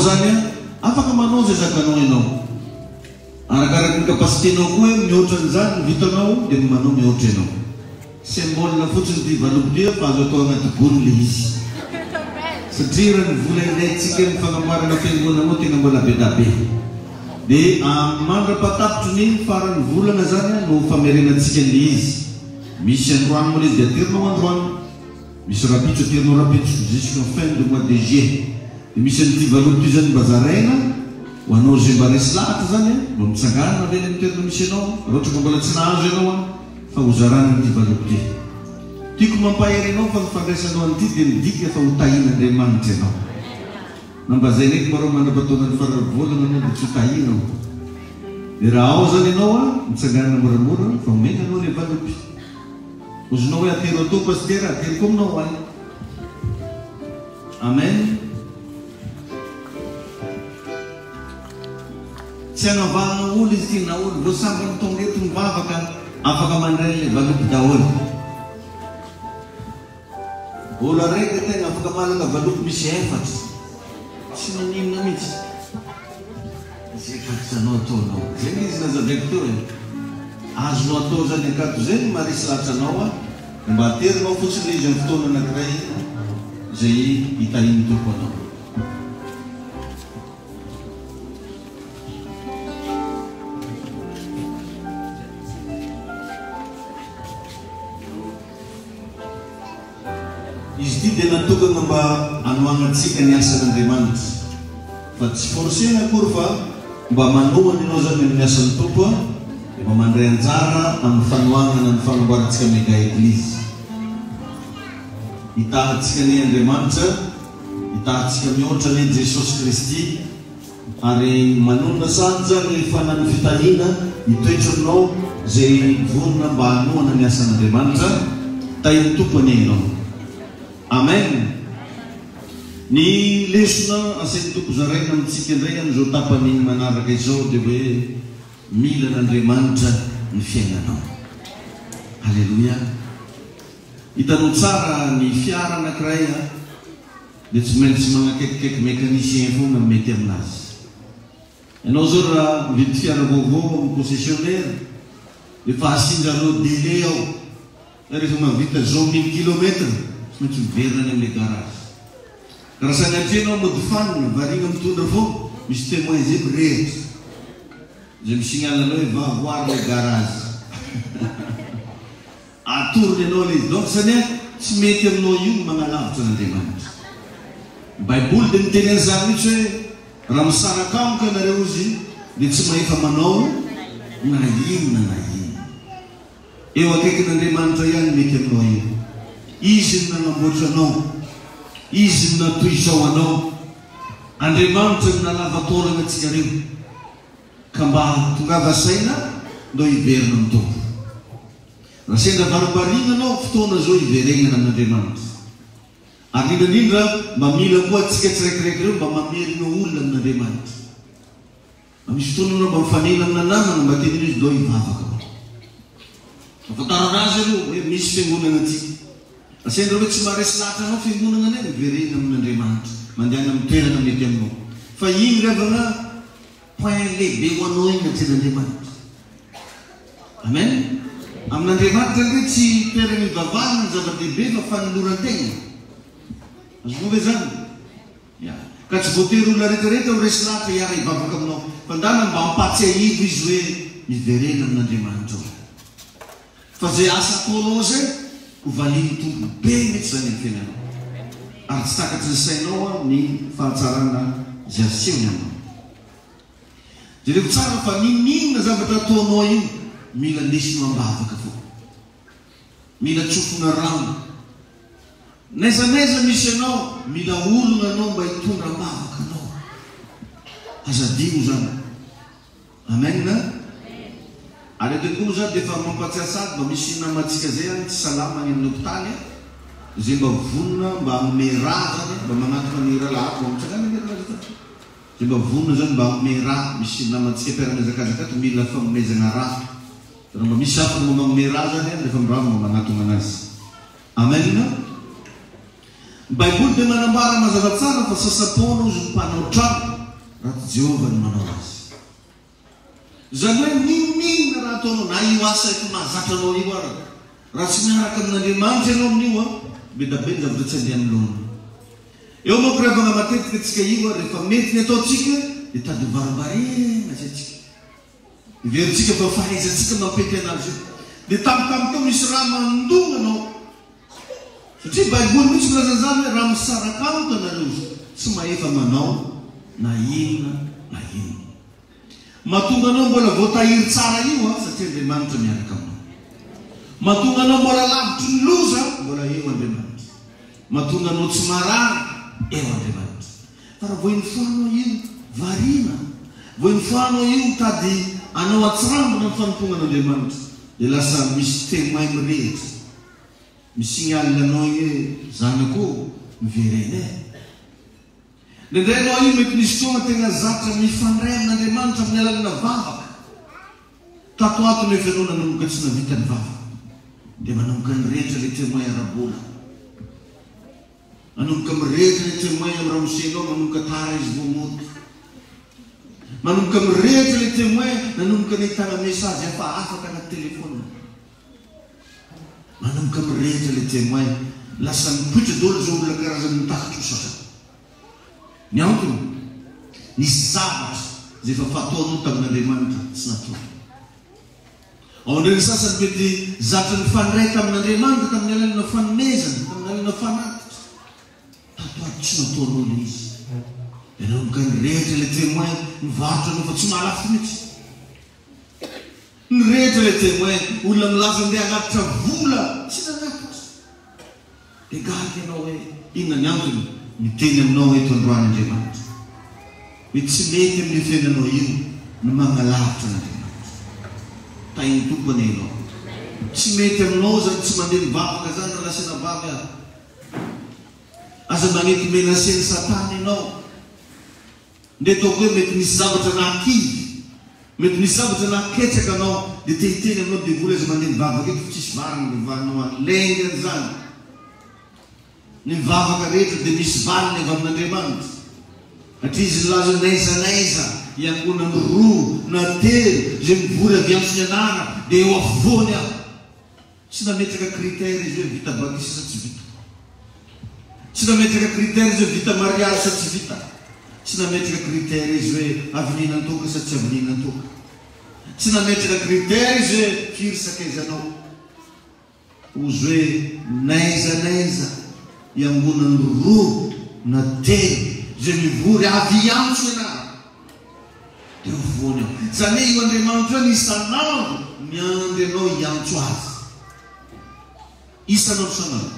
zany afaka manao zay zakanao ianao. Arakaraka ny kapasitenao koa mihoatra an'izany vitanao dia manao mihoatra ianao. Symbole fotsiny ty valopia fa azo atao agnaty gony le izy. Satria raha ny vola ilayntsika ny fagnamboarana fiangonana tena mbola be da be. Dia mandra-patapitry ny farany volana zany no famerenantsika le izy. Misy androany moa izy dia aterinao androany. Misy rapitso aterinao rapitso jusqu'en fin de mois de juillet. Dia misy an'ity valopia zany mba zaraina ho anao zay mba resy lahatra zany mba mitsangana avy any toerana misy anao. Raha ohatra ka mbola tsy nahazo ianao fa ho zarana an'ity valopia. Tiako mampahery anao fa nifandraisanao an'ity dia midika fa ho tahin'Andriamanitra ianao. Na mba zay ndraiky marao mandra-pataona ny faravolana anao dia tsy ho tahinao. Dia raha ao zany ianao mitsangana moramora fa omena anao le valopia. Ozonao hoe atero atao pastera, atero koa aminao any. Amen. Tsy hanavahana olo izy ty na olo vao sambany tonga eto mivavaka afaka mandray le valopia daholo. Olo araiky tegna afaka malaka valopia misy efatra. Tsy maninona mihitsy. Zay kakitsanao ataonao. Zay izy nazavaiko teo e. Azonao atao zany akato zay no maharesy lahatra anao mba aterinao fotsiny izy amin'ny fotoana anankiray zay hitahiny toko anao. Izy ty dia natokana mba hanohagnatsika ny asan'Andriamanitra. Fa tsy forsena akory fa mba manohany ianao zany amin'ny asan'ny tompo mba mandray anjara amin'ny fanohagnana ny fagnamboarantsika mega eglizy. Hitahantsika ny Andriamanitra, hitahantsika mihoatra ny Jesosy Kristy, ary manonona sany zany fanany fitahina hitoetra aminao zay vonona mba hanohana ny asan'Andriamanitra tahiny tompony ianao. Amen. Ny lesona asain'ny tompo zaraina amintsika indray amin'izao tapany manaraka izao dia hoe mila n'Andriamanitra ny fiainanao. Halleluia. Hitanao tsara ny fiara anankiray dia tsy maintsy manakekikaiky mécanicien foana mety aminazy. Ianao zao raha mividy fiara vaovao amin'ny concessionnaire dia fa asindrareo délai ao. Rehefa mavita 100 000 kilomètres tsy maintsy miverina any amin'ny garage. Raha sanatria mody fanina variana mitondra foana misy témoin zay mirehitra. Zay misignale anao hoe va voir le garage. Atorony ianao le izy. Donc zany tsy mety aminao io magnalavitra n'Andriamanitra. Baiboly dia miteny an'izany mihitsy hoe raha misaraka amiko ianareo izy dia tsy mahefa manao na inona na inona. Eo akaikin'Andriamanitra ihany mety aminao io. Izy no nanamboatra anao, izy no natoizao anao. Andriamanitra no nalava taolana antsika reo ka mba tongava saina ndao hiverina amin'ny tompo. Raha sendra varibariana anao fotoana zao hiverenana amin'Andriamanitra. Ary indrindra mba mila koa atsika tsiraikiraiky reo mba mamerina olona amin'Andriamanitra. Misy fotoana anao mba mifanena amina namana mba teny izy ndao hivavaka. Afantarana azy aloha hoe misy fiangonana atsika. Sendra hoe tsy maharesy lahatra anao fiangonana any miverena amin'Andriamanitra, mandehana amin'ny toerana mety aminao. Fa iny ravana point lehibe ho anao iny atren'Andriamanitra. Amen. Amin'Andriamanitra hoe tsy toerana hivavahana ny zava-dehibe fa fanoloran-tegna. Azonao ve zany? Ka tsy voatery olona rehetrarehetra ho resy lahatra hiara hivavaka aminao. Fa ndana mba ampatsy ahivo izy hoe miverena amin'Andriamanitra. Fa zay asa ataonao zay ho valiny tompo be mety zany amin'ny fiainanao. Ary tsy takatry ny sainao ny fahatsarana zay aseho ny anao. Jereko tsara fa ninona zavatra ataonao io mila ndesinao ambavaka foana. Mila tsofona rano. Naizanaiza misy anao mila olona anao mba hitondra ambavaka anao. Azadino zany. Amen. Ary atekolo zany dia efa mampatsiasa azy mba misy namatsika zay any tsy salama any amin'ny hôpitaly zay mba vonona mba hanome raha zany mba manatona ny rahalahy mitsangana ny raha zany. Zay mba vonona zany mba hanome raha misy namatsika mpiara-mizakazakato mila fanomezana raha. Raha mba misy hafa mba manome raha zany dia efa mirava mba manatona anazy. Amen. Baiboly dia manambara mazava tsara fa sasapoana ozy mpanao trano raha Jehovah no manao azy. Zany hoe ninona raha ataonao na io asa efa mahazatra anao io ara. Raha tsy miaraka amin'Andriamanitra ianao amin'io be ny zavatra tsy andeha amin'ny. Eo moa koravana matetika tsika io rehefa mety ny ataontsika dia tady varimbarena zay tsika. Iverintsika fa fahaizantsika mampety anazy io. Dia tampotampo misy raha mandona anao. Satria Baiboly mihitsy milaza zany hoe raha misaraka amiko anareo tsy mahefa manao na inona na inona. Mahatonga anao mbola voatahiry tsara io satria Andriamanitra miaraka aminao. Mahatonga anao mbola lavitry ny loza mbola eo Andriamanitra. Mahatonga anao tsy marary eo Andriamanitra. Fa raha voa inifoanao io variana, voa inifoanao io tady anao atsirambina ny fanompoan'Andriamanitra dia lasa misy témoin mirehitra. Misignale anao hoe zanako miverena e. Nendray anao io mety nisy fotoana tena zatra mifandray amin'Andriamanitra amin'ny alalana vavaka. Tato ato nefa ianao nanomboka tsy navita ny vavaka. Dia manomboka ny rehetra ilay témoin arabola. Manomboka mirehetra ilay témoin amin'ny ramosenao manomboka tara izy voamoty. Manomboka mirehetra ilay témoin nanomboka ny ahitana message efa afaka anaty telefona. Manomboka mirehetra ilay témoin lasa mipoitra daholo zao olona karazany mitakitra osatra. Ny antony nisy zavatra zay efa fataonao tamin'Andriamanitra tsy natao. Ao indray ny sasany mety zatra nifandray tamin'Andriamanitra tamin'ny alalana fanomezana, tamin'ny alalana fanatitra. Tato ato tsy nataonao ilay izy. Dia nanomboka ny rehetra ilay témoin mivarotra anao fa tsy mahalafo mihitsy. Ny rehetra ilay témoin olona milaza andeha hanatitra vola tsy nanatitra. Dia gaga ianao hoe inona ny antony miteny aminao eto androan'Andriamanitra. Hoe tsy mety amin'ny fiainanao io no manalavitra n'Andriamanitra. Tainy tompony ianao. Tsy mety aminao zany tsy mandeha mivavaka zany raha lasa navavy ahy. Aza magnety menaseny Satana ianao. Nde ataoko hoe mety misy zavatra nakivy, mety misy zavatra naketraka anao dia tehiteny aminao dia vola aza mandeha mivavaka eto tsisy variny dia valinao alengany zany. Ny mivavaka rehetra dia misy valiny avy amin'Andriamanitra. Satria izy laza naizanaiza iangonany roa na telo zay mivory avy amin'ny anana dia eo afovoany aho. Tsy nametraka critère izy hoe vita batisa sa tsy vita. Tsy nametraka critère izy hoe vita mariage sa tsy vita. Tsy nametraka critère izy hoe avilinan-toka sa tsy avilinan-toka. Tsy nametraka critère izy hoe firy sakaizanao. Ozy hoe naizanaiza iangonany roa na telo zay mivory avy antso ianao. Dia afovoany aho. Zany hoe io Andriamanitra io isanandro miandry anao hiantso azy. Isanandro sanandro.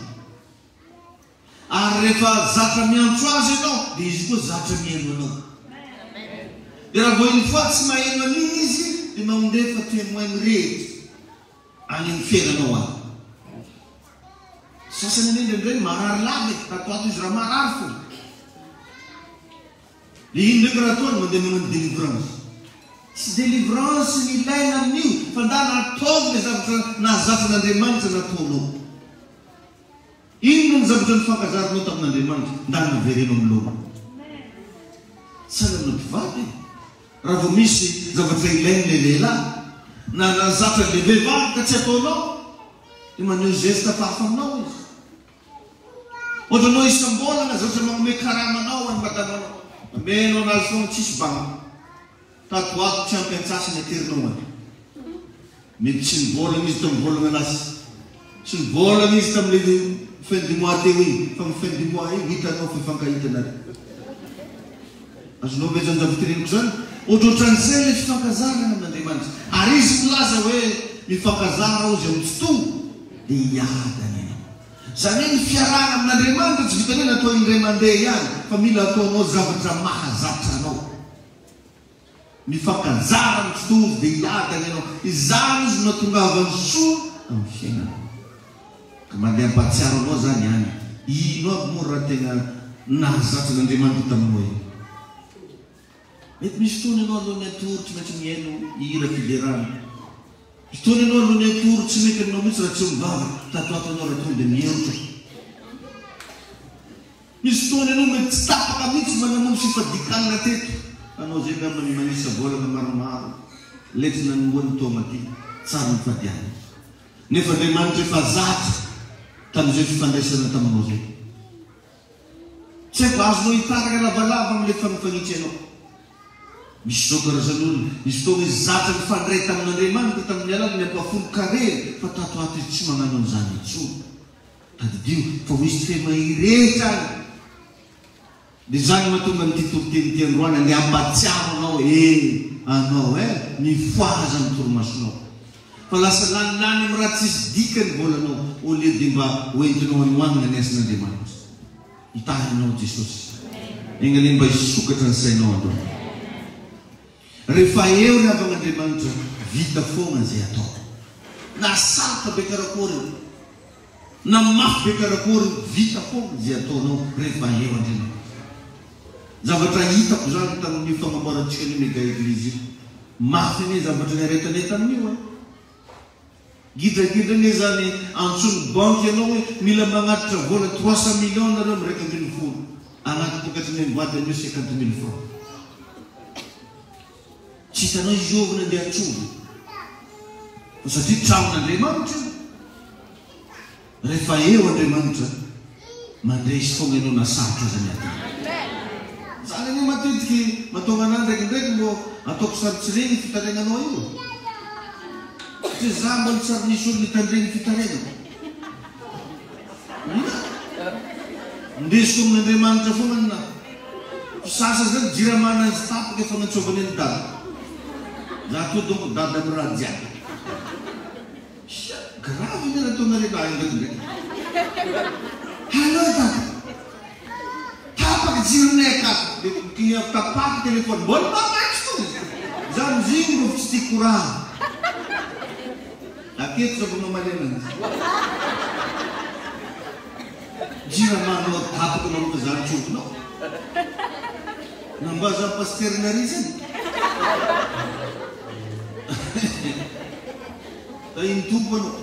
Ary rehefa zatra miantso azy ianao dia izy koa zatra mihaino anao. Dia raha voa iny fa tsy mahaino an'iny izy dia mandefa témoin rehetra any amin'ny fiainanao any. Sasany indrindray marary lavy tato ato izy raha marary fo. Dia iny ndraiky raha ataony mandeha manao délivrance. Tsy délivrance ny ilaina amin'io fa nda nataovy le zavatra nahazafan'Andriamanitra nataonao. Inona ny zavatra nifankazarinao tamin'Andriamanitra nda naverenao amin'ny loma. Sahala amin'ny mpivady. Raha vao misy zavatra ilainy le lehilahy na nazatra le vehivavy ka tsy ataonao dia maneho geste hafahafa aminao izy. Ohatra anao isam-bolana zavatra manome karamanao any madamanao. Amenao anazy foana tsisy banga. Tato ato tsy ampiantsasany aterinao any. Mety tsy nivolana izy tamin'ny volana anazy. Tsy nivolana izy tamin'ilay fin du mois teo iny. Fa amin'ny fin du mois iny hitanao fa ifankahitana. Azonao ve zany zavatra zany? Ohatrohatran'izay ilay fifankazarana amin'Andriamanitra. Ary izy milaza hoe mifankazara ozy amin'ny fotoa dia hiadana ianao. Zany hoe ny fiarahana amin'Andriamanitra tsy vitany hoe natao indray mandeha ihany fa mila ataonao zavatra mahazatra anao. Mifankazara amin'ny fotoa dia hiadana ianao. Izany izy no tongavany soa amin'ny fiainana. Ka mandeha ampatsiaro anao zany ihany. Ino aby moa raha tena nahazatra n'Andriamanitra taminao io. Mety misy fotoana ianao alohan'ny atoro tsy maintsy mihaino hira filerana. Misy fotoana ianao alohan'ny atoro tsy mety aminao mihitsy raha tsy mivavaka. Tato ato anao raha tonga dia miherotra. Misy fotoana ianao mety tsy tapaka mihitsy manamono fifadikanana teto. anao zay namany manisa volana maromaro letina nombony taona ty tsara mifadiana nefa Andriamanitra efa zatra tamin'izay fifandraisana taminao zay tsy haiko azonao hitaraka lavalava amin'ilay fanofanitsy anao misy zao karazan'olona misy fotoana izy zatra mifandray tamin'Andriamanitra tamin'ny alala ampafolo karery fa tato ato izy tsy magnano an'izany intsony tadidio fa ho izy femahirehetra any dia zany mahatonga nyity toriteny androany ny ampatsiaro anao mifoaza amin'ny torimasonao fa lasa lanilany amin'ny raha tsisy dikany volanao au lieu dia mba hoentinao anohanina ny asin'Andriamanitra hitahinao Jesosy egny le mba hisokatra ny sainao andro rehefa eo ny avan'Andriamanitra vita foana zay atao na sarotra be karakory na mafy be karakory vita foana zay ataonao rehefa eo Andriamanitra zavatra hitako zany tamin'ny fagnamboarantsika ny mega eglizy mafy ne zavatra ny aretanay tamin'io gidragidrane zany antsony banky ianao hoe mila magnatitra vola 300 millions nareo miraiky 1,000 agnaty pokatry ny boîte anio 50,000 francs tsy hitanao iovina andeha antsovy fa satria tramon'Andriamanitra rehefa eo Andriamanitra mandresy foagna ianao nasarotra zany aty zany ane matetiky matonga anany ndraikindraiky mbo ataoko sarotsy regny fitarenanao io satria za mbola tsary nisy olo nitandregny fitarenana ndesiko amin'Andriamanitra foana nina sasa zany jiramana azy tapaka efa natsovany any dada za to donc dada amin'ny raha jiaby grave iny raha ataonareo raha ndraikindraiky allo dada tapaka jironay akato dia tapaky telefony mbola mamatsy to za mizigny mbo tsy tia courant aketo zavanao malenana jiramanao tapaka namoka zany tsovinao namba za pasternari zany iny tompo anao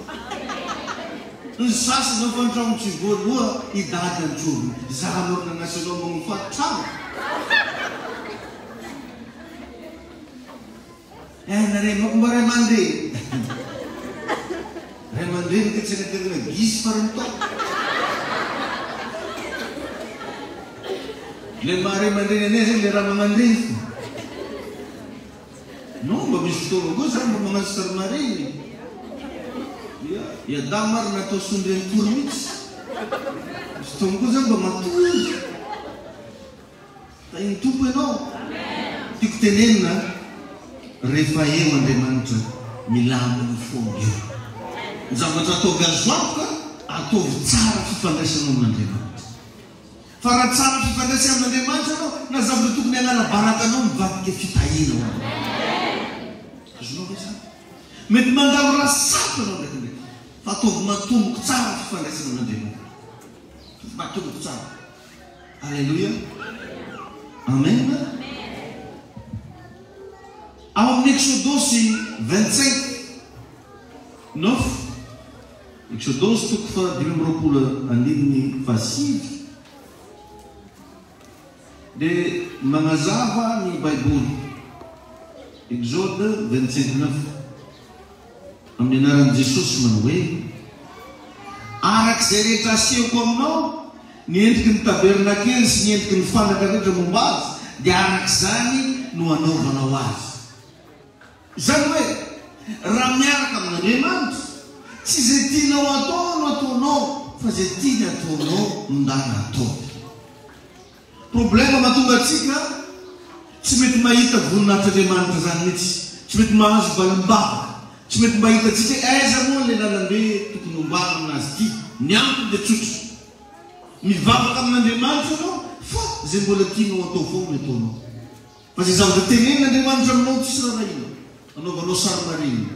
ny sasana fantrano tsy voaloha idady antsoviny za lorina nasanao magnofaty trano nare mba ray aman-dreny ray aman-dreny ka tsy anaterana gisy farany tao le maray aman-dreny anay zany le raha maman-dreny non mba misy fotoana koa zany mba magnano sary mareny iada maro natao sondreny tory mihitsy misy fotoana koa zany mba matory fa iny tompo ianao tiako tenenina rehefa eo Andriamanitra milaminy foana eo ny zavatra atao gazoaka ataovy tsara fifandraisana amin'Andriamanitra fa raha tsara fifandraisana amin'Andriamanitra anao na zavatra tokony hanala baraka anao mivadika fitahina ho azonao ve zany mety mandalo raha sato anao ndraikindraiky fa ataovy matomboky tsara fifandraisana amin'Andriamanitra matomboky tsara alleluia amen ao amin'ny Exodosy 25:9 Exodosy toko fa 5:8 dia magnazava ny Baiboly Exode 25:9 amin'ny anaran'i Jesosy manao hoe arak'izay rehetra asehoko aminao ny endriky ny tabernakely sy ny endriky ny fanaka rehetra momba azy dia arak'izany no anaovanao azy zany hoe raha miaraka amin'Andriamanitra tsy zay tianao atao no ataonao fa zay tiany ataonao ndana atao problema mahatonga atsika tsy mety mahita voninahitr'Andriamanitra zany mihitsy tsy mety mahazo valim-bavaka tsy mety mahita atsika aiza moa le lalambe tokony hombana aminazy ty ny antony dia tsotra mivavaka amin'Andriamanitra anao fa zay mbola tianao atao foana ataonao fa zay zavatra tenen'Andriamanitra aminao tsisy raha ino anaovanao sary mariny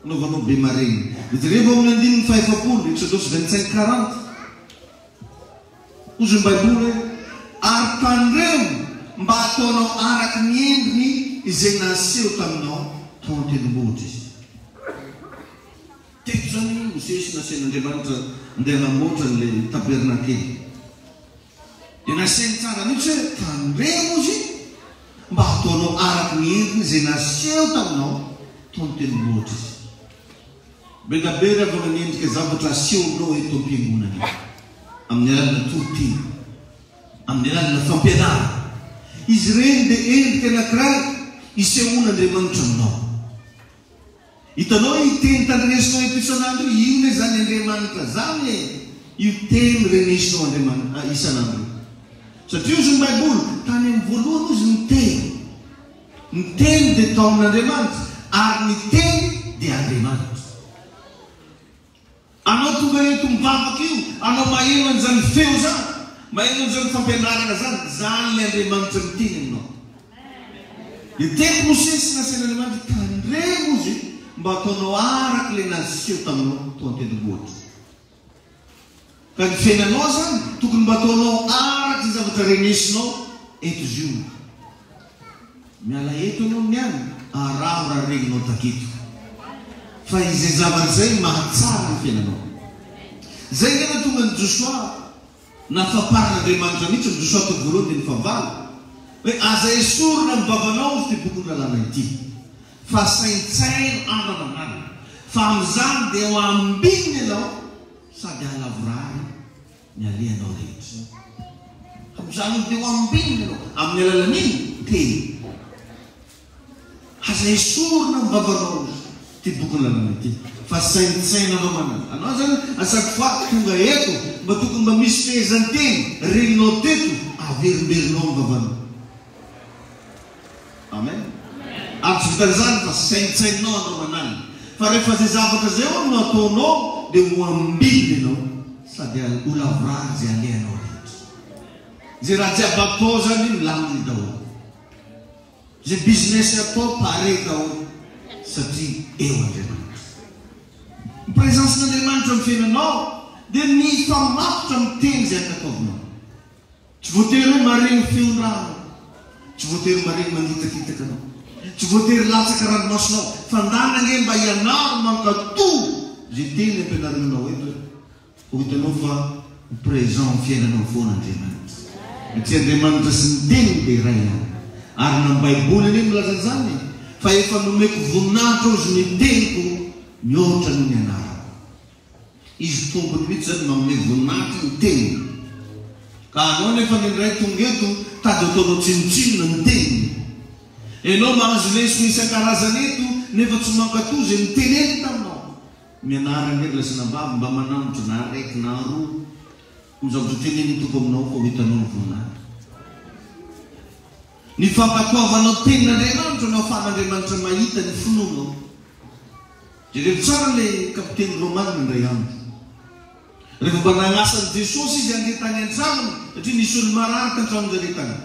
anaovanao be mariny idirebo amin'ny 5:7 Exodosy 25:40 ozy ny Baiboly ary tandremo mba ataonao araky ny endriny izay naseho taminao tao an-tendrombohitra izy teko zany Mosesy nasen'Andriamanitra andeha namoatra n'le tabernakely dia naseny tsara mihitsy hoe tandremo izy mba hataonao araky ny entiny izay naseho taminao toy ny tendrombohitra izy. Bela be raha vao nanendrika zavatra asehonao eto am-piangonana amin'ny alalana toroteny, amin'ny alalana fampianarana. Izy reny dia endrika anankiray isehoan'Andriamanitra aminao. Hitanao iteny tandresinao eto isan'andro io le zany Andriamanitra zany io teny renesinao Andriamanitra isan'andro. Satria izy ny Baiboly tany amin'ny voalohany izy ny teny dia taon'Andriamanitra ary ny teny dia Andriamanitra. Anao tonga eto mivavaka io, anao maheno an'izany feo zany, maheno an'izany fampianarana zany le Andriamanitra miteny aminao. Dia teny Mosesy nasen'Andriamanitra tandremo izy mba ataonao araky le naseho taminao toa an-tendrombohitra. Ka ny fiainanao zany tokony mba ataonao araky zavatra renesinao eto izy io. Miala eto ianao niany, araho raha regninao taketo. Fa izay zavatra mahatsara ny fiainanao. Zay nena tonga ny Joshua nafaparan'Andriamanitra mihitsy ny Joshua toko voalohany dia ny favalo hoe aza esorina ny vavanao izy ty boky lalàna ity, fa saintsaino andro fa amin'izany dia ho ambininy ianao sady halavorary ny alehanao rehetra. Amin'izany dia ho ambininy ianao amin'ny alalan'iny teny. Aza esorina ny vavanao ty boky lalàna ity, fa saintsaino anao manana. Anao zany asaky fa tonga eto mba tokony mba misy fehezan-teny reninao teto averimberinao ny vavanao. Amen. Ary tsy vitan'izany fa saintsainao anao manana. Fa rehefa zay zavatra zay no ataonao dia ho ambiny ianao sady ho lavorary zay alehanao rehetra. Zay raha jiaby atao zany milaminy daholo. Zay business atao pare daholo satria eo Andriamanitra. Ny présence n'Andriamanitra amin'ny fiainanao dia mifamatotra amin'ny teny zay ankataovinao. Tsy voatery hoe maregny feon-drano, tsy voatery maregny mangitakitaka anao, tsy voatery latsaka ranomasonao, fa ndanange mba ianaro mankatoy zay teny ampianarinao eto ho hitanao fa présent amin'ny fiainanao foana Andriamanitra. Satria Andriamanitra sy ny teniny dia iray ihany. Ary na Baiboly anie milaza an'izany fa efa nomeko voninahitra izy ny teniko mihoatra noho ny anarako. Izy tompony mihitsy zany manome voninahitra ny teniny. Ka anao nefa nyndray tonga eto tady ataonao tsinotsinona ny teniny. Ianao mahazo leso isan-karazany eto nefa tsy mankatoy zay miteneny taminao. Mianarana ery lasanam-bavy mba manambotra na araiky na roa ny zavatra teneny toko aminao fa ho hitanao ny voninahitra. Ny fampatoavanao tenin'Andriamanitra no ahafahan'Andriamanitra mahita ny finoanao. Jereo tsara le kapiteny Romanina indray andro. Rehefa mba nagnasan'i Jesosy izy andeha tany an-tranony satria nisy olo mararaka an-tranon'jareo tany.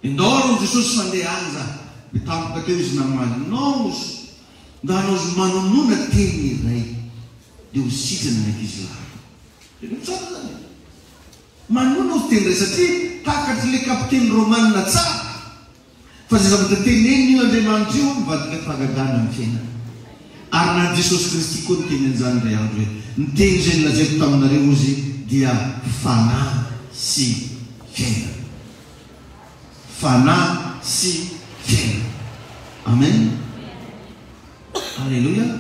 Indoro Jesosy fandeha any za. Mitampoka teo izy namalinao mba hanao izy manonona teny iray dia ho sitrana ny ankizilahy. Jereo tsara zany. Manonona ho teny iray satria takatry le kapiteny Romanina tsara. Fa zay zavatra teneny io Andriamanitra io mivadika fahagagana amin'ny fiainana. Ary na Jesosy Kristy koa ny teny an'izany iray andro hoe ny teny izay nolazaiko taminareo izy dia fanahy sy fiainana. Fanahy sy fiainana. Amen. Alleluia.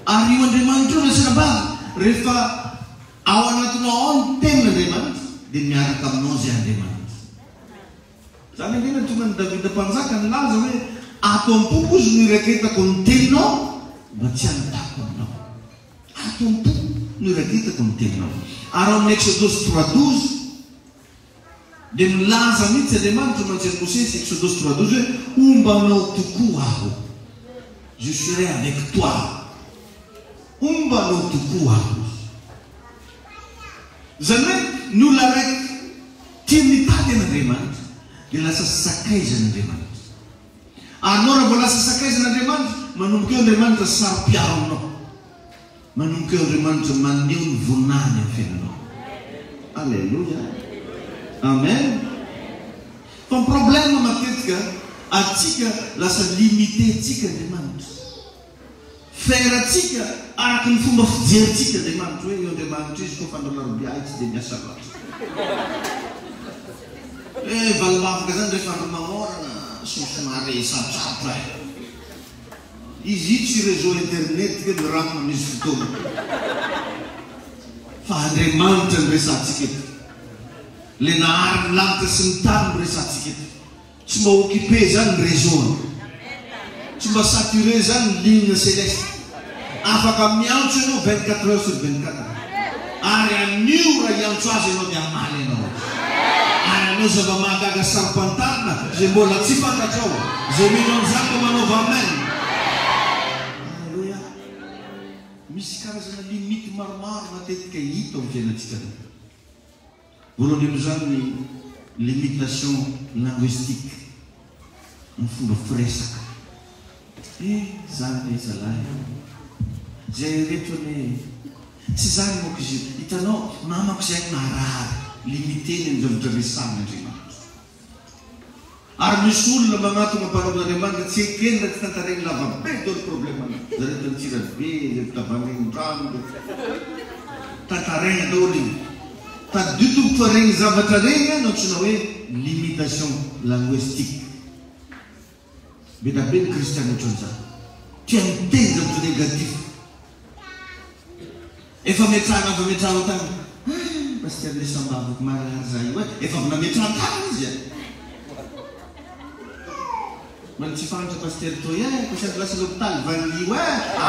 Ary io Andriamanitra io nasanabavy rehefa ao anatinao ao ny tenin'Andriamanitra dia miaraka aminao zay Andriamanitra. Zany angena tonga ny Davida mpanjaka nilaza hoe ato am-poko izy no iraketako ny teninao mba tsy hanitako aminao. Ato am-poko no iraketako ny teninao. Ary ao amin'ny Exodus 3:12 dia milaza mihitsy Andriamanitra mantsy Mosesy Exodus 3:12 hoe ombanao tokoa aho. Je serai avec toi. Ombanao tokoa aho. Zany hoe ny olona raiky tia mitady an'Andriamanitra dia lasa sakaizan'Andriamanitra. Anao raha vao lasa sakaizan'Andriamanitra manomboka eo Andriamanitra saro-piaro aminao. Manomboka eo Andriamanitra maneho ny voninahiny amin'ny fiainanao. Alleluia. Amen. Fa ny problème matetika atsika lasa limité tsika Andriamanitra. Feratsika araky ny fomba fijerintsika Andriamanitra hoe io Andriamanitra izy koa fandralarobia tsy dia miasa loatra. Valomafaka zany rehefa andro mamorana somary sarosarotra izy io tsy réseau internet ke mirahana misy fotoana fa Andriamanitra ny resantsika eto le nahary ny lanitra sy ny tany ny resantsika eto tsy mba occupé zany ny réseau tsy mba saturé zany ny ligne céleste afaka miantso ianao 24 heures sur 24 ary anio raha iantso azy ianao dia amaly ianao ary anao zava-mahagaga sarom-pantarina zay mbola tsy fantatrao zay mino an'izany manaova amen. Alleluia. Misy karazana limite maromaro matetika hita amin'ny fiainantsika voalohany amin'izany ny limitation linguistique ny fomba firesaka zany zalahy zay rehetra hoe tsy zany moka izy io hitanao mamako zay marary limiteny ny zavatra resahana Andriamanitra ary misy olona magnatona mpanao Andriamanitra tsy ekena tsy tantaregny lavabe dolo problème zareo tantira be tavanregny trano tantaregna daholo igny taditoko fa regny zavatra regny no antsona hoe limitation linguistique be da be ny kristiana ohatran'izany tia miteny zavatra négatif efa metrahana avy metrahana tany pasteur le sambavako marary zay io efa avy nametrahana tany izy man tsy fantatra pasteur toy ko sady lasa l'hôpital vanio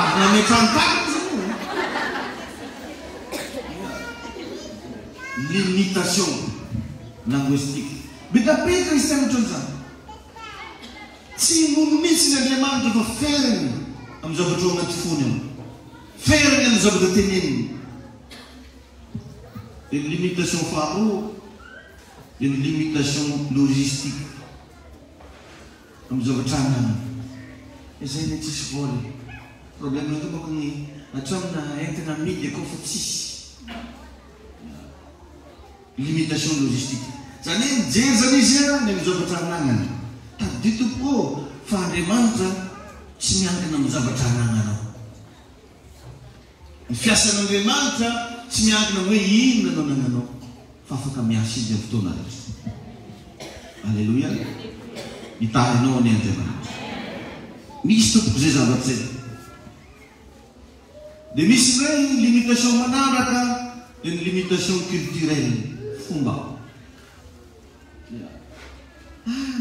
avy nametrahana tany izy limitation linguistique be da be kristiana ohatran'izany tsy nono mihitsy ny Andriamanitra fa feriny amin'ny zavatra ao anaty fony ao feriny amin'ny zavatra teneniny de limitation faharoa de limitation logistique amin'ny zavatra anana izay ny tsisy voly problème natao bako ny atramina entana amidy akao fa tsisy limitation logistique zany hoe mijery zany izy ny amin'ny zavatra ananana taditoko fa Andriamanitra tsy miankina amin'ny zavatra anananao ny fiasan'Andriamanitra tsy miankina hoe inona no anananao fa afaka miasa izy amin'ny fotoana rehetra. Alleluia. Hitahinao ny Andriamanitra misy tompoko zay zavatra zay de misy hoe limitation manaraka de ny limitation culturelle fomba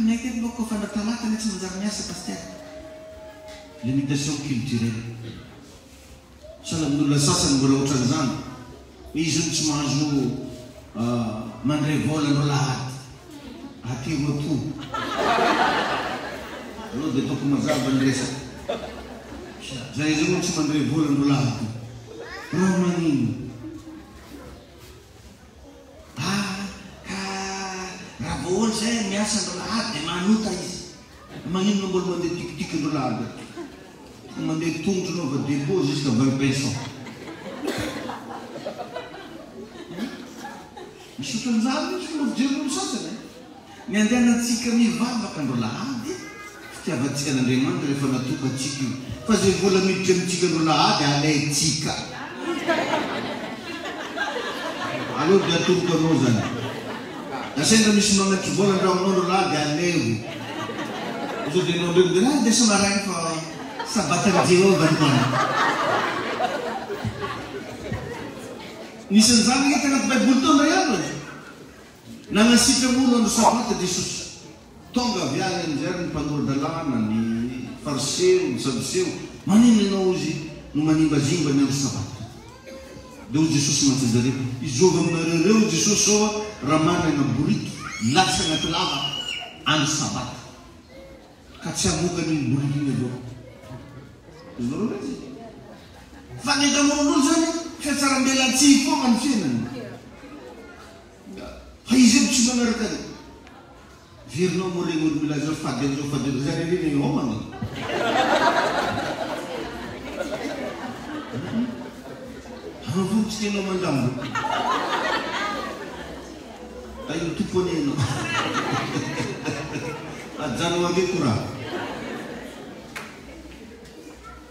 maiky eto bako fa natalata ny tsy manjary miasa pasteur limitation culturelle sana amin'olona sasany mbola ohatran'izany izy io tsy mahazo mandray vola no lahady atiro ato aloha dia toko mazava ny resaka zay izy io tsy mandray vola no lahady raha manino raha voaholy zay miasa andro lahady dia manota izy magnino no mbola mandeha tikitiky andro lahady mandeha tongotro anao va dépôt jusqu'à 20 pesos misy ohatran'izany misy folofijery sasany ny andehanantsika mivavaka andro lahady fitiavantsika an'Andriamanitra rehefa natoka atsika io fa zay vola miditra amintsika andro lahady alaitsika aloha dia atoroka anao zany nasendra misy magnatry vola andragnonao andro lahady alevo zo dia anao ndraiky dia desa maragny fa sabatany Jehova ny nisy an'izany ety anaty baiboly tao ndray andro nanasitra mono andro sabata Jesosy tonga avy any anjary ny mpanoro-dalàna ny fariseo ny sadoseo manino ianao izy no manimbazimba ny andro sabata dia hoy Jesosy mantsy zareo izova aminareo reo Jesosy ao raha manana bority lasa anaty lava andro sabata ka tsy hamokany ny bority iny avao fa ny ankamaron'olo zany fiatsaram-belantsy foana ny fiainany fa izy eo tsy manaraka any verinao moa regny olo mila zao fady an'izao fady an'izao zany reny homana avontsika anao mandambo aio tompony anao ajanao ave koraha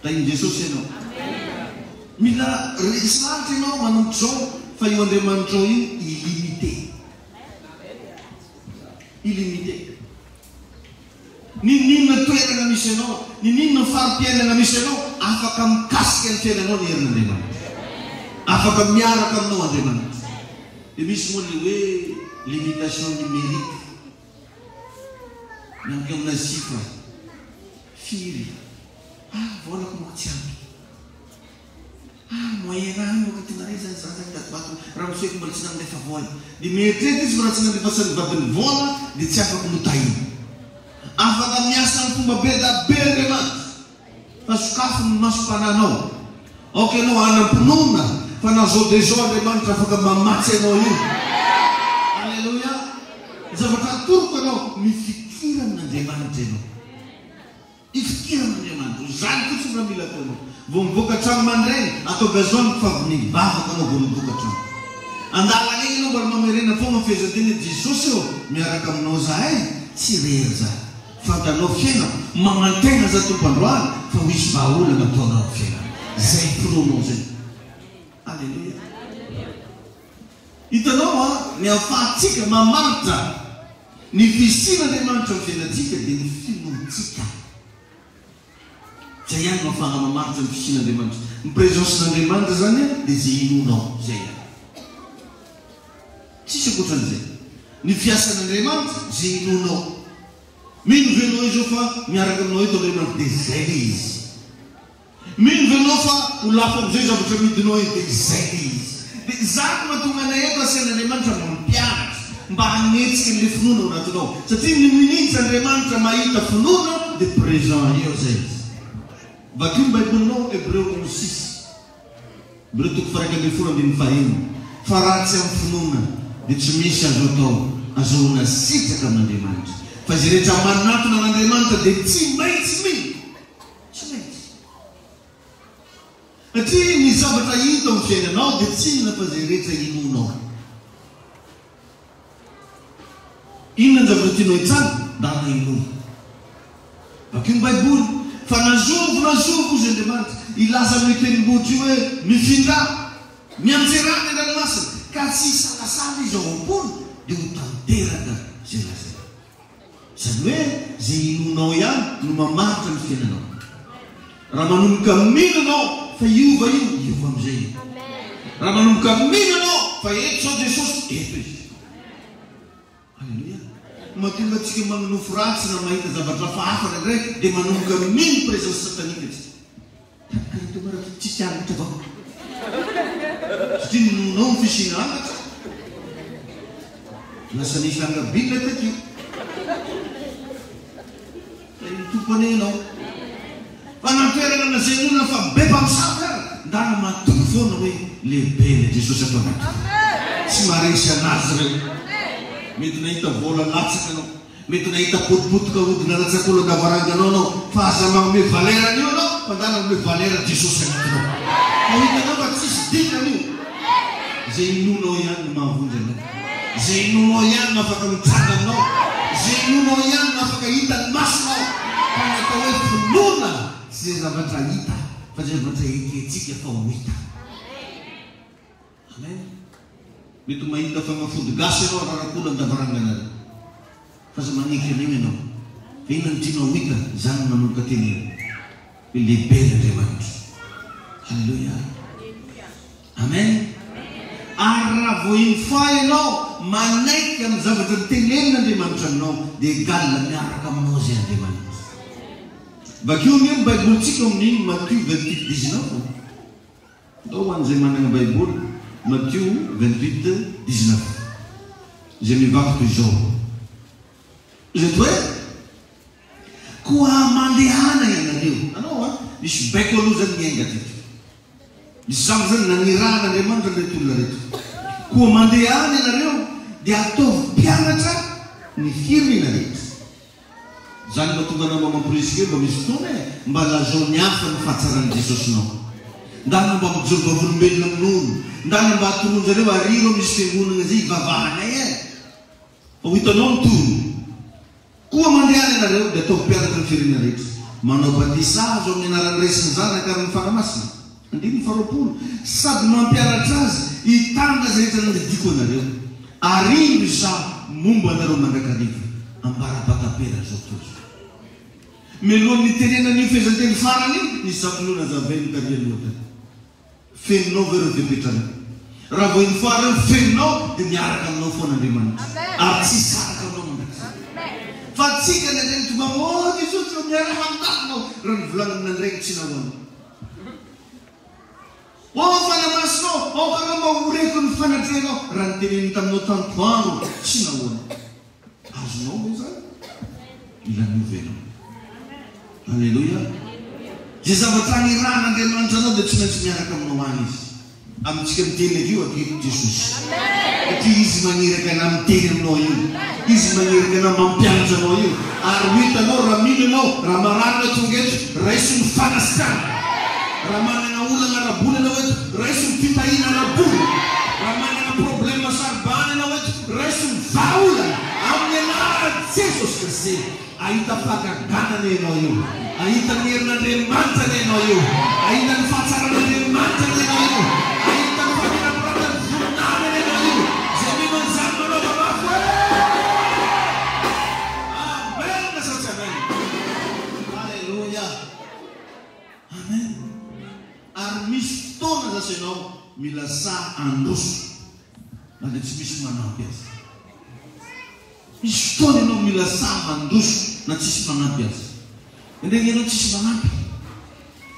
tainy Jesosy ianao mila resaty ianao manompo zao fa io Andriamanitra io illimité Ninona toerana misy anao, ninona farim-piainana misy anao, afaka mikasika ny fiainanao ny herin'Andriamanitra. Afaka miaraka aminao Andriamanitra. Dia misy moa le hoe limitation numérique. Miaraka amina chiffre. Firy. Volako moa tsy ampy. Moyen any moa tena ray zany dato raha misoeko mbola tsy nandefa vola. Dia mieritrery izy fa raha tsy nandefa sany vatiny vola dia tsy afaka notahina. Afaka miasa ny fomba be da be Andriamanitra. Fa sokafo ny masom-pananao. Ok anao anampinoana fa na zao dia zao Andriamanitra afaka mamatsy anao io. Alleluia. Zavatra atoroko anao mifikira amin'Andriamanitra ianao. Ifikira amin'Andriamanitra. Zany fotsiny raha mila ataonao. Vao mivoaka trano mandray atao besoin mifavoniny bavaka anao vao mivoaka trano. Andalana iny anao mbola mamerena foana fehezanteny Jesosy eo miaraka aminao zahay tsy rery zahay. Fantanao fiaina mamantegna za tompandroany fa misy vahaolana ataonao fiaina. Zay filoanao zay. Alleluia. Hitanao ny ahafahantsika mamaritra ny fisian'Andriamanitra amin'ny fiainantsika dia ny filontsika. Zay ihany mahafahana mamaritra ny fisian'Andriamanitra. Ny présencen'Andriamanitra zany dia zay inonao zay ihany. Tsisy ankoatran'izay. Ny fiasan'Andriamanitra zay inonao. Mino venao izy fa miaraka aminao eto Andriamanitra dia zay izy. Mino venao fa ho lafo amin'izay zavatra midinao eo dia zay izy. Dia zany mahatonga anay eto asian'Andriamanitra mampianatra mba hanetsika n'ilay finoana ao anatinao. Satria ny minitsy Andriamanitra mahita finoana dia présent eo zay izy. Vakio ny baibolinao Hébreu 11:6. Hébreu 11:5. Fa raha tsy amin'ny finoana dia tsy misy azo atao azohona sitraka amin'Andriamanitra. Fa zay rehetra manatona an'Andriamanitra dia tsy maintsy mino. Tsy maintsy. Satria ny zavatra hita amin'ny fiainanao dia tsy inona fa zay rehetra inonao. Inona ny zavatra tianao hitsana? Dana inona. Vakio ny baiboly. Fa nazovo izy Andriamanitra ilaza amin'ny tenim-bohitra io hoe mifindra mianjerana ny ranomasina ka tsy salasala izy ao am-pony dia ho tanteraka zay lazay. Zany hoe zay inonao ihany no mamaritra ny fiainanao. Raha manomboka mino anao fa iova amin'izay. Raha manomboka mino anao fa eto zao Jesosy eto izy. Alleluia. Mahatonga antsika manonofo ratsy na mahita zavatra hafa ndraindray dia manomboka mino présence satanika izy. Karitomaraka tsisy angatra avao. Satria nonao ny fisiana angatra. Lasa nisy angabila takio. Ny tompony ianao. Fa nampiarana na zay nona fa be mpamosavy ary ndana matoky foana hoe lehibe le Jesosy ato anaty. Tsy maharesy anazy reo. Mety nahita vola latsaka anao. Mety nahita potipotika hodina latsak'olo andavaranganao anao. Fa aza manome valerany io anao fa ndana manome valera Jesosy anatinao. Fa hitanao fa tsisy dikany io. Zay inonao ihany no mahavonjy anao. Zay inonao ihany no afaka mitsanga aminao. Zay inonao ihany no afaka hitany masonao. Fa natao hoe finoana tsy zay zavatra hita fa zay zavatra eketsika fa ho hita. Amen. Mety mahita fagnafody gasy ianao rarak'olo andavarangana. Fa za maniky an'io ianao. Fa inona ny tianao hita zany manomboka teny hoe lehibe n'Andriamanitra. Halleluia. Amen. Ary raha vao inifay ianao manaiky amin'ny zavatra tenenin'Andriamanitra aminao dia egalina miaraka aminao zay Andriamanitra. Bakeo ny baibolitsika amin'iny Matthieu 28:19. Ndao an'izay manana baiboly Matthieu 28:19. Zay mivaky toy izao. Zay hoe koa mandehana ianareo. Anao misy baiko aloha zany miainga teto. Misy zavatra zany nanirahan'Andriamanitra ilay olona reto. Koa mandehana ianareo dia ataovy mpianatra ny firena rehetra. Zany mahatonga anao mamamporisika mba misy fotoana mba lazao ny hafa ny fahatsaran'i Jesosynao. Ndana mba mijoro vavolombelona amin'olo. Ndana mba hatoronjareo ariro misy fiangonana zay ivavahanay e. Fa ho hitanao mitoro. Koa mandehana ianareo dia ataovy mpianatra ny firena rehetra. Manao batisazo amin'ny anaran'ny Resy ny Zanaka ary ny Fanamasina. 9:20. Sady mampianatra azy hitanga zay rehetra nandidiko anareo. Arino sa momba anareo mandrakariva. Ambarapatapera zao tozo. Melony tenena ny fehezanteny farany ny sampinona zaveny tarianota. Feninao ve ireo vepetrana. Raha vao iny farany feninao dia miaraka aminao foan'Andriamanitra. Ary tsy saraka aminao mandrakizay. Fa tsika ny andreny tonga Jesosy eo miaraka aminao raha nivolanana nandregny tsy nahoana. Fanamasinao, karama mahoreko ny fanatrehanao raha niteneny taminao tantoano tsy nahoana. Azonao moa zany? Mila miovenao. Alleluia. Zay zavatra niran'Andriamanitra anao dia tsy maintsy miaraka aminao any izy. Amintsika miteny io aketo Jesosy. Satria izy maniraka na miteny aminao io. Izy maniraka na mampianatra anao io. Ary hitanao raha mino anao, raha mararina tonga eto, raiso ny fanasitana. Raha manana olana raboly anao eto, raiso ny fitahina raboly. Raha manana problema saribany anao eto, raiso ny vaolana. Amin'ny anaran'i Jesosy Kristy. Ahita fagaganana ianao io. Ahita ny herin'Andriamanitra ianao io. Ahita ny fahatsaran'Andriamanitra ianao io. Ahita ny famirapiratany voninahitra ianao io. Zay mimanjany manao mafy. Amen. Nasatsy amen. Alleluia. Amen. Ary misy fotoana zasy ianao mila sa androso. Na dia tsy misy manampy azy. Misy fotoana ianao mila sa mandroso na tsisy manampy azy. Ndregny ianao tsisy manampy.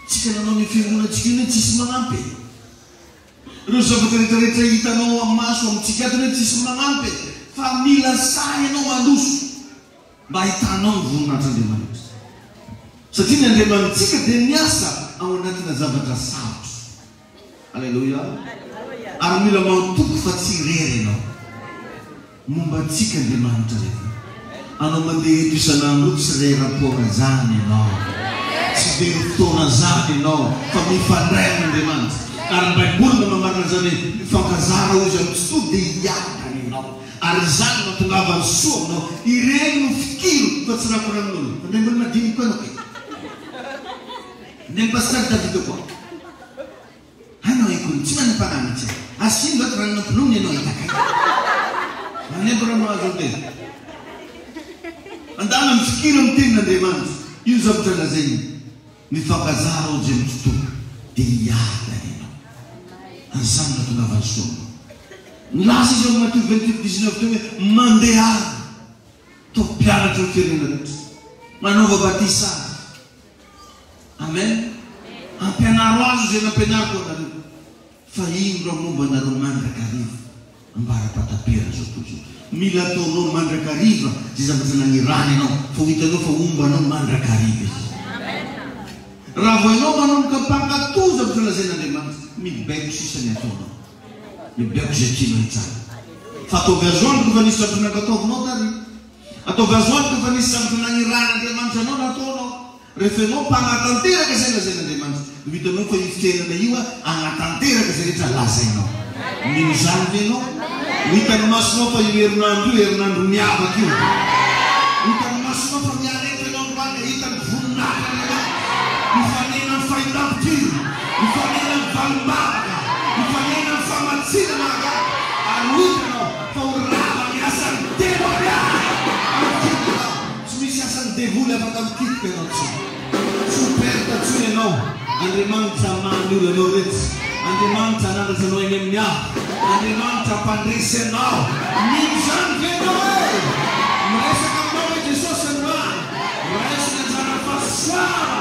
Tsika nanao ny fiangonantsika iny tsisy manampy. Ireo zavatra rehetrarehetra hitanao amin'ny maso amintsika ato hoe tsisy manampy. Fa mila sa ianao mandroso mba hitanao ny voninahitran'Andriamanitra. Satria ny Andriamanitsika dia miasa ao anatina zavatra sarotra. Alleluia. Ary mila mantoko fa tsy irery ianao. Momba antsika Andriamanitra rehetra. Anao mandeha eto isan'andro tsy rera-poana zany ianao. Tsy very fotoana zany ianao fa mifandray amin'Andriamanitra. Ary ny Baiboly mamarina zany hoe mifankazara ozy amin'ny tsy to dia hiakana ianao. Ary zany mahatongava ny soa aminao. Ireny no fikiro fa tsy rakora amin'olo. Andray mbola madiny koa anao. Ndray pasitary Davida koa. Anao ekony tsy manam-panamitsy. Asino loatra raha nampinomy ianao hitakay. Manembora no azo teny. Andana mifikira amin'ny tenin'Andriamanitra. Io zavatra lazainy. Mifankazara ozy amin'ny tontolo dia hiakana ianao. Azany nahatongava ny soa. Nilaza izy amin'ny Matthieu 28:19 teo hoe mandeha tao mpianatra ny firenena rehetra. Manaova batisana. Amen. Ampianaro azo zay nampianariko anareo. Fa ino raha momba anareo mandrakariva ambara-patapera zao tozo. Mila ataonao mandrakariva zay zavatra nanirana ianao. Fa hitanao fa ombanao mandrakariva izy. Raha vao ianao manomboka mpankatoza zavatra lazain'Andriamanitra, mibaiko sisany ataonao. Mibaiko zay tianao hitsara. Fa ataovy azo andro fa nisy zavatra nankataovinao tary. Ataovy azo andro fa nisy zavatra nanirana anao nataonao. Rehefa ianao mpanatanteraka zay lazain'Andriamanitra, vitanao fa ifitenana io anatanteraka zay rehetra lazainao. Mino zany ve ianao? Hitany masonao fa io herinandro io herinandro miavaka io. Hitany masonao fa miareta ianao androany, hitany voninahitra ianao. Mifanena amin'ny fahitam-piro, mifanena amin'ny valom-bavaka, mifanena amin'ny famatsiana. Ary hitanao fa orava ny asan'ny devoly. Tsy misy asan'ny devoly afaka mikitika ianao tsy. Superta tsy ianao. Andriamanitra mamy olo ianao rehetra. Andriamanitra anandratra anao eny amin'ny hafa. Andriamanitra mpandresy anao. Mino zany ve ianao e? Miresaka aminao hoe Jesosy androany. Miresaka anjara fahasoavana.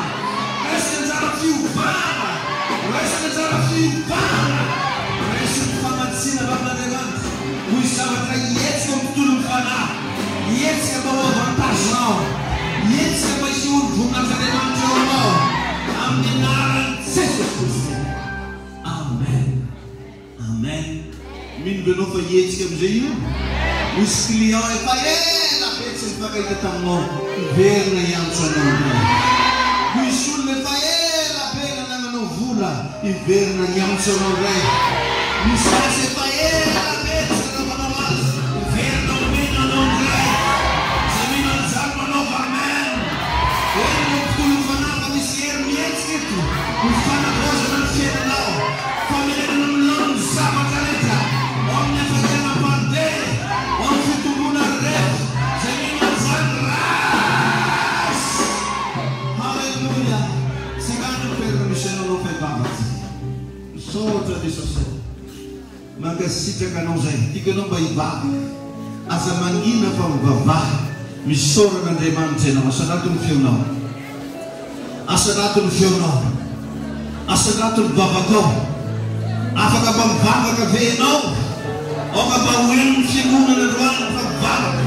Miresaka anjara fiovana. Miresaka anjara fiovana. Miresaka famatsiana vavin'Andriamanitra. Hoy zavatra ietsika amin'ny tontolon'ny fanahy. Ietsika mba ho avantagenao. Ietsika mba hisehoany voninahitran'Andriamanitra eo anao. Amin'ny anaran'i Jesosy Kristy. Amen. Amen. Mino be anao fa ietsika amin'izay io. Misy client efa ela betsy mifankahita taminao. Iverina hiantso anao. Misy olona efa ela be nananao vola. Iverina hiantso anao indray. Misy asa efa ela betsy nanaovanao azy. Iverina omena anao indray. Zay mino an'izany manaova amen. Eny no mpitolo fanahy misy hery mihetsika eto. Mifanagozana ny fiainanao. Famelena milona ny zavatra rehetra. Ao amin'ny afakana mandeha. Ao amin'ny fitombona rehetra. Zay mino an'izany rasy. Mankasitraka anao zay. Tikanao mba hivavaka. Aza mangina fa mivavaha. Misy soran'Andriamanitra ianao. Asanato ny feonao. Asanato ny feonao. Asanato ny vavakao. Afaka mba mivavaka ve ianao? Oka mba hoeno ny fiangonana androany fa mivavaka.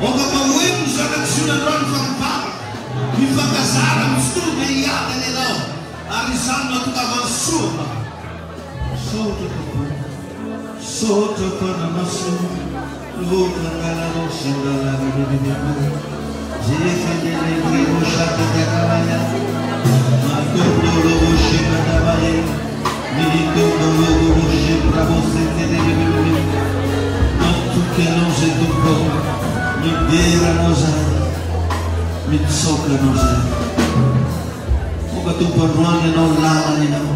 Oka mba hoeno ny zanak'izony androany fa mivavaka. Mifakazara mistoro dia hiadana ianao. Ary izany mahatongavany soa. Sotra panamaso. Loka ngalanao sandalana bibibibibibib. Jefendelebrevo shakatakabaya. Matondolobo shikatabaye. Nilitondolobo shibravo sendelebibibibib. Matukenao zay tompo. Mideranao zay. Mitsokanao zay. Oka tompo androany ianao lalana ianao.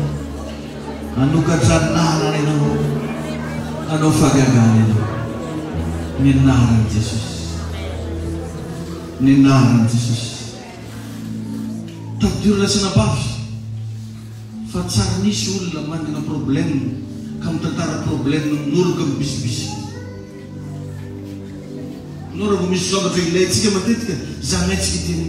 Anokatra lalana ianao. Anao fagagana ianao. Ny anaran'i Jesosy. Ny anaran'i Jesosy. Tadiorina sinabavy. Fa tsara nisy olona manana problème ka mitantara problème minoroka mibisibisy. Nora vao misy zavatra ilayntsika matetika zanaitsika itiny.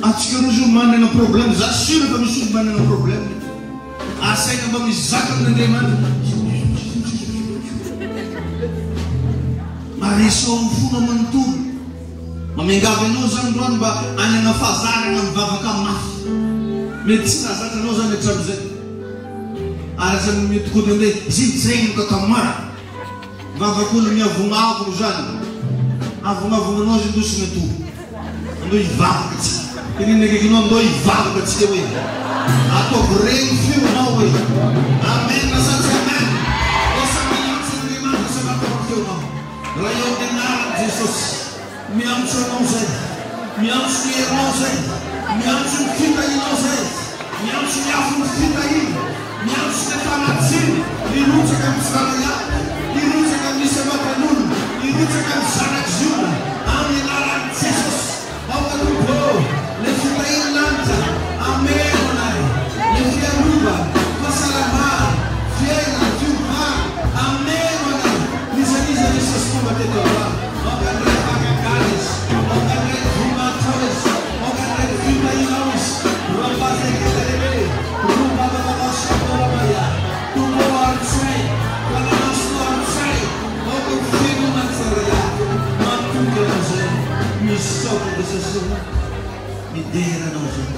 Atsika roa zio manana problème, za sura fa misy olo manana problème. Asaina mba mizaka amin'Andriamanitra. Maresao amin'ny fona manontolo. Mamengavy anao zany androany mba anana fahazarana mivavaka mafy. Mety tsy nazatra anao zany hatramin'izay. Ary zany mety koa dia zay no kakamara. Vavak'olo miavonavona zany. Avonavonanao zay ndosy mety ho. Andao hivavaka tsika. Kinina kekinao andao hivavaka tsika hoe. Ataovy regny feonao hoe. Amen na satsy amen. Osa miantso Andriamanitra sa natao feonao. Raha eo ny anaran'i Jesosy. Miantso anao zay. Miantso ny herinao zay. Miantso ny fitahinao zay. Miantso ny afo ny fitahiny. Miantso ny fanatsiny. Nirotsaka amin'ny zanak'Iahy. Nirotsaka amin'ny isam-batan'olona. Nirotsaka amin'ny zanak'izona. Amin'ny anaran'i Jesosy. Ao katompo. Le fitahiny lanitra. Amen onahy. Le fiarova. Fahasalamana. Fiaina. Fiovana. Amen onahy. Nisaniza Jesosy fomba teto avao. Ao kandray fagaganes. Ao kandray vomatoes. Ao kandray fitahinôs. Rampazekatelebe. Rumbabababashakoramaya. Tumbo artsay. Kalamasto artsay. Ao kofino natsaraya. Matuka nazay. Misoka Jesosy. Midera nazay.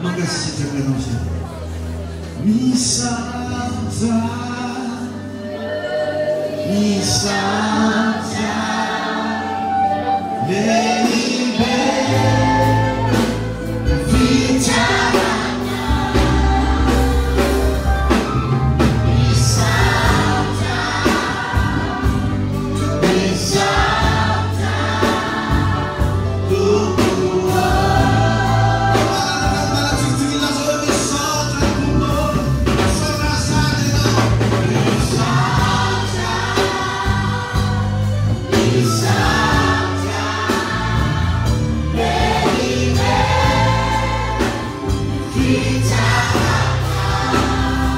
Mangasitraka nazay. Misanja. Misanja. Lehibe. Vitarana. Misanja. Misanja. Tumbuo. Para titila zo misanja tumbuo. Sorasane no. Misanja. Misanja. Lehibe. Vitarana.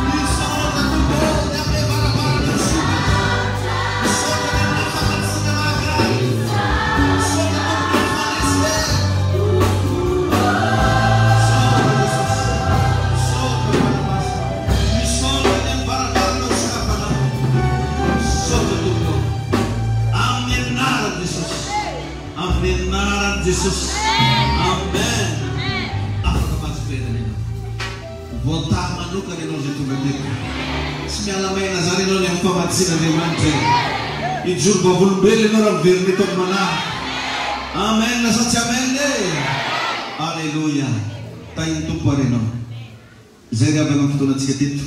Misanja tumbuo. Deve barabara na chuva. Misanja na famasina magra. Misanja no permanecer. Jesus. Amen. Afaka pasipeda nino. Voltar manuka nino jetu gadeko. Simialamay nazari no yung pamatsina ni Mantre. Ijur babulbele no ravir nito mana. Amen. Nasatsi amen eh. Hallelujah. Tayo ito pa rin no. Zega ba ng tutunad siya dito?